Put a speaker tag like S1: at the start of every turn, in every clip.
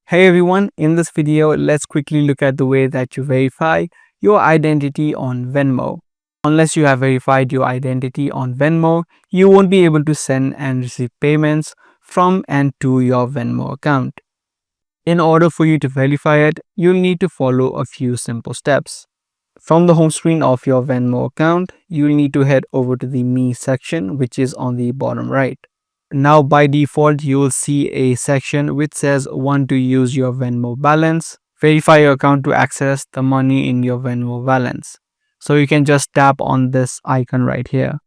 S1: Hey everyone, in this video, let's quickly look at the way that you verify your identity on Venmo. Unless you have verified your identity on Venmo, you won't be able to send and receive payments from and to your Venmo account. In order for you to verify it, you'll need to follow a few simple steps. From the home screen of your Venmo account, you'll need to head over to the Me section, which is on the bottom right. Now by default, you'll see a section which says want to use your Venmo balance. Verify your account to access the money in your Venmo balance. So you can just tap on this icon right here.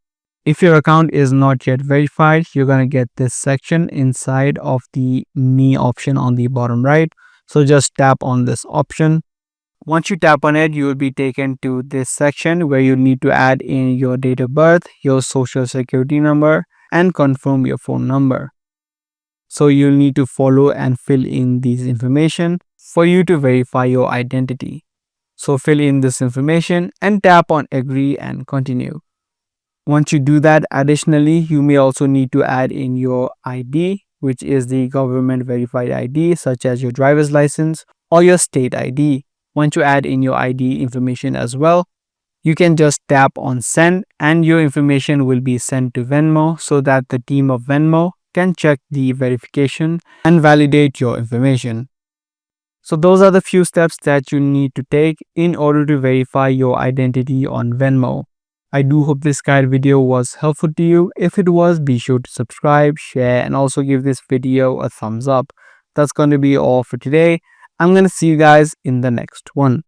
S1: If your account is not yet verified, you're going to get this section inside of the Me option on the bottom right. So just tap on this option. Once you tap on it, you will be taken to this section where you need to add in your date of birth, your social security number, and confirm your phone number. So you'll need to follow and fill in these information for you to verify your identity. So fill in this information and tap on agree and continue. Once you do that, additionally, you may also need to add in your ID, which is the government verified ID, such as your driver's license or your state ID. Once you add in your ID information as well, you can just tap on send and your information will be sent to Venmo so that the team of Venmo can check the verification and validate your information. So those are the few steps that you need to take in order to verify your identity on Venmo. I do hope this guide video was helpful to you. If it was, be sure to subscribe, share, and also give this video a thumbs up. That's going to be all for today. I'm going to see you guys in the next one.